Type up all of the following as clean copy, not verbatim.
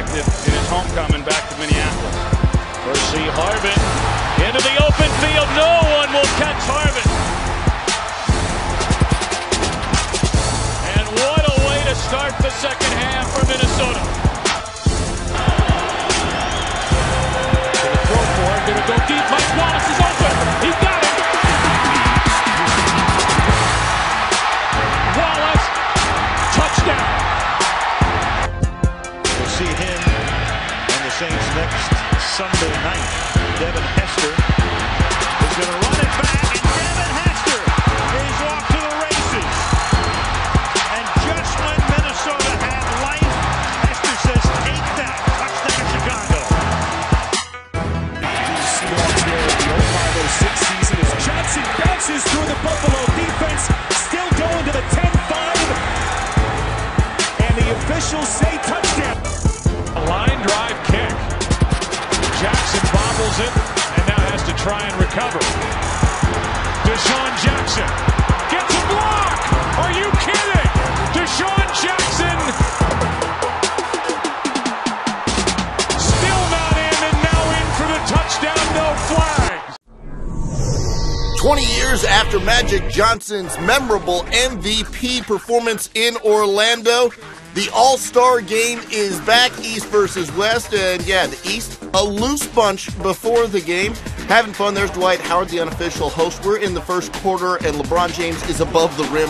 reflected in his homecoming back to Minneapolis. Percy Harvin into the open field. No one will catch Harvin. And what a way to start the second half for Minnesota. Gonna throw for it. Gonna go deep. Mike Wallace is open. He got it. Wallace, touchdown. We'll see him and the Saints next Sunday night. Devin Hester is going to run it back, and Devin Hester is off to the races. And just when Minnesota had life, Hester says, take that. Touchdown, Chicago. Seahawks here in the 05-06 season as Johnson bounces through the Buffalo defense, still going to the 10-5. And the officials say touchdown. A line drive kick. Jackson bobbles it and now has to try and recover. Deshaun Jackson gets a block. Are you kidding? Deshaun Jackson still not in, and now in for the touchdown. No flags. 20 years after Magic Johnson's memorable MVP performance in Orlando, the All-Star game is back, East versus West, and yeah, the East, a loose bunch before the game. Having fun. There's Dwight Howard, the unofficial host. We're in the first quarter, and LeBron James is above the rim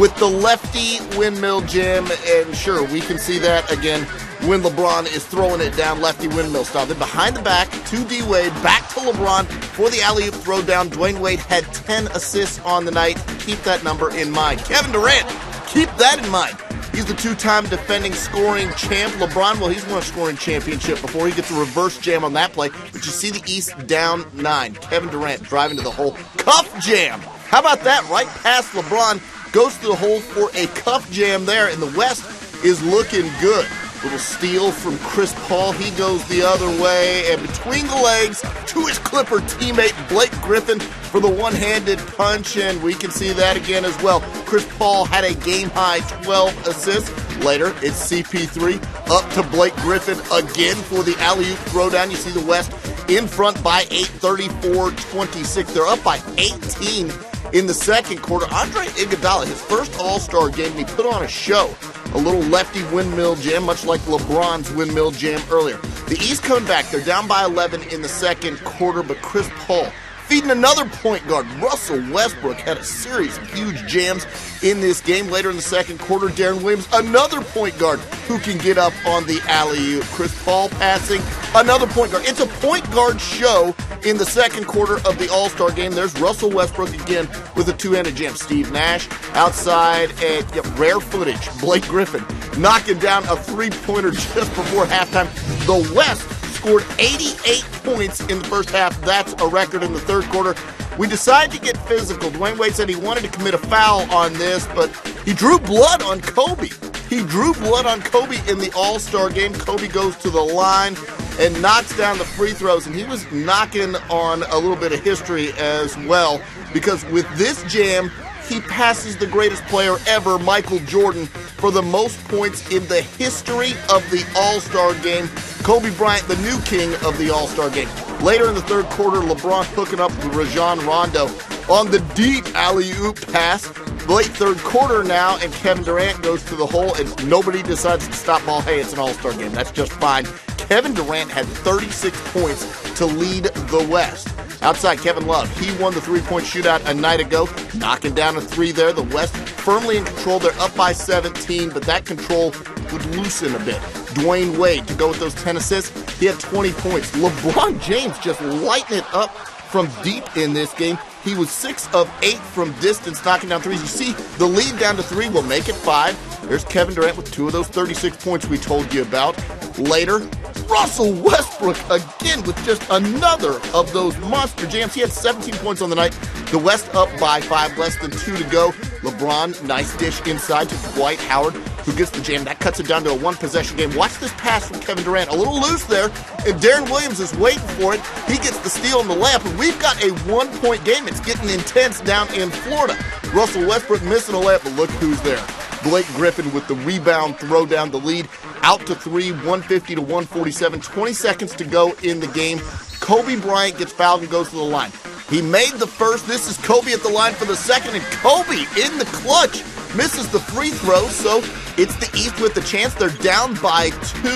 with the lefty windmill jam, and sure, we can see that again when LeBron is throwing it down lefty windmill style. Then behind the back to D-Wade, back to LeBron for the alley-oop throw down. Dwayne Wade had 10 assists on the night. Keep that number in mind. Kevin Durant, keep that in mind. He's the two-time defending scoring champ. LeBron, well, he's won a scoring championship before. He gets a reverse jam on that play. But you see the East down 9. Kevin Durant driving to the hole. Cuff jam. How about that? Right past LeBron. Goes to the hole for a cuff jam there. And the West is looking good. Little steal from Chris Paul. He goes the other way. And between the legs to his Clipper teammate Blake Griffin for the one-handed punch. And we can see that again as well. Chris Paul had a game-high 12 assists. Later, it's CP3 up to Blake Griffin again for the alley-oop throwdown. You see the West in front by 8, 34-26. They're up by 18 in the second quarter. Andre Iguodala, his first All-Star game, and he put on a show. A little lefty windmill jam, much like LeBron's windmill jam earlier. The East coming back. They're down by 11 in the second quarter, but Chris Paul feeding another point guard. Russell Westbrook had a series of huge jams in this game. Later in the second quarter, Darren Williams, another point guard who can get up on the alley-oop. Chris Paul passing, another point guard. It's a point guard show in the second quarter of the All-Star game. There's Russell Westbrook again with a two-handed jam. Steve Nash outside, and rare footage. Blake Griffin knocking down a three-pointer just before halftime. The West scored 88 points in the first half. That's a record in the third quarter. We decided to get physical. Dwayne Wade said he wanted to commit a foul on this, but he drew blood on Kobe. He drew blood on Kobe in the All-Star game. Kobe goes to the line and knocks down the free throws, and he was knocking on a little bit of history as well, because with this jam, he passes the greatest player ever, Michael Jordan, for the most points in the history of the All-Star game. Kobe Bryant, the new king of the All-Star game. Later in the third quarter, LeBron hooking up with Rajon Rondo on the deep alley-oop pass. Late third quarter now, and Kevin Durant goes to the hole, and nobody decides to stop ball. Hey, it's an All-Star game. That's just fine. Kevin Durant had 36 points to lead the West. Outside, Kevin Love, he won the three-point shootout a night ago, knocking down a three there. The West firmly in control. They're up by 17, but that control would loosen a bit. Dwayne Wade to go with those 10 assists. He had 20 points. LeBron James just lighting it up from deep in this game. He was 6 of 8 from distance, knocking down threes. You see, the lead down to 3 will make it 5. There's Kevin Durant with 2 of those 36 points we told you about. Later, Russell Westbrook again with just another of those monster jams. He had 17 points on the night. The West up by 5, less than 2 to go. LeBron, nice dish inside to Dwight Howard, who gets the jam. That cuts it down to a one-possession game. Watch this pass from Kevin Durant. A little loose there, and Darren Williams is waiting for it. He gets the steal in the layup, and we've got a one-point game. It's getting intense down in Florida. Russell Westbrook missing a layup, but look who's there. Blake Griffin with the rebound, throw down the lead. Out to three, 150 to 147. 20 seconds to go in the game. Kobe Bryant gets fouled and goes to the line. He made the first. This is Kobe at the line for the second, and Kobe in the clutch misses the free throw, so it's the East with the chance. They're down by 2,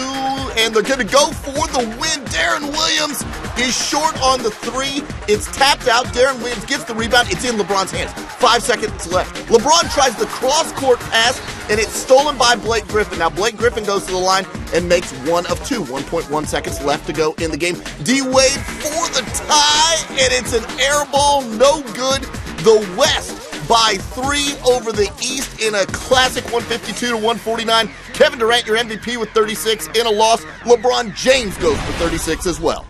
and they're going to go for the win. Deron Williams is short on the 3. It's tapped out. Deron Williams gets the rebound. It's in LeBron's hands. 5 seconds left. LeBron tries the cross-court pass, and it's stolen by Blake Griffin. Now, Blake Griffin goes to the line and makes 1 of 2. 1.1 seconds left to go in the game. D-Wade for the tie, and it's an air ball. No good. The West by 3 over the East in a classic 152 to 149. Kevin Durant, your MVP with 36 in a loss. LeBron James goes for 36 as well.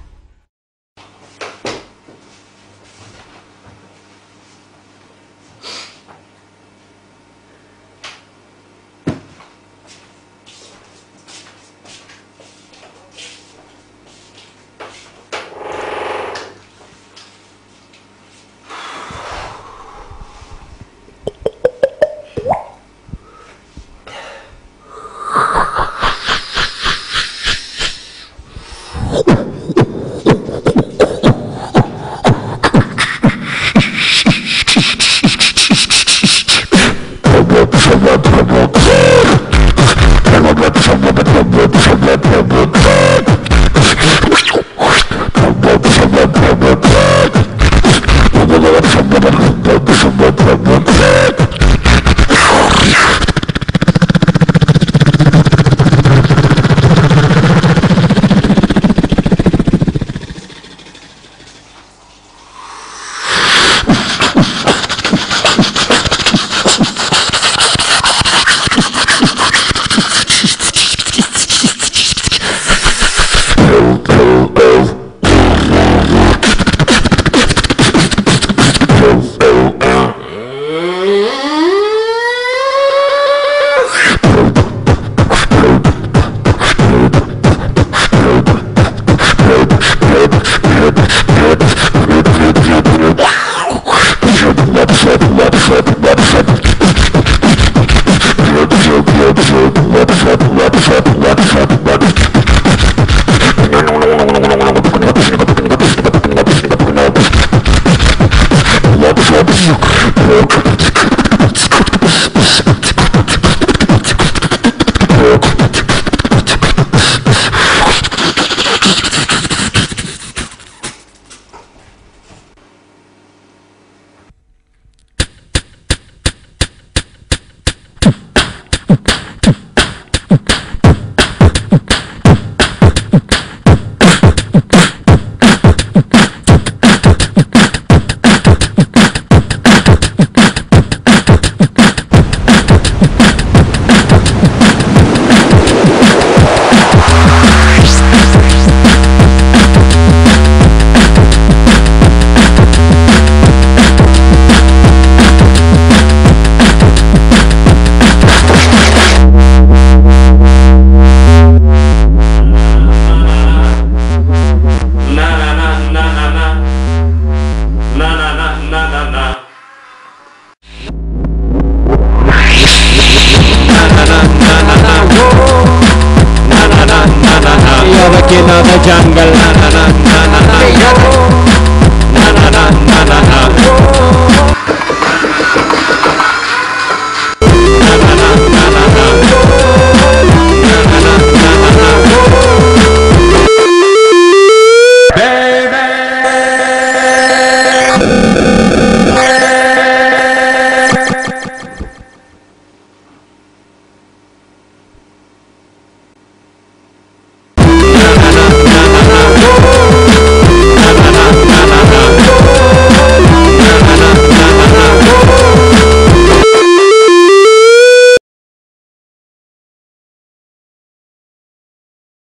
King of the jungle, na na na na na na.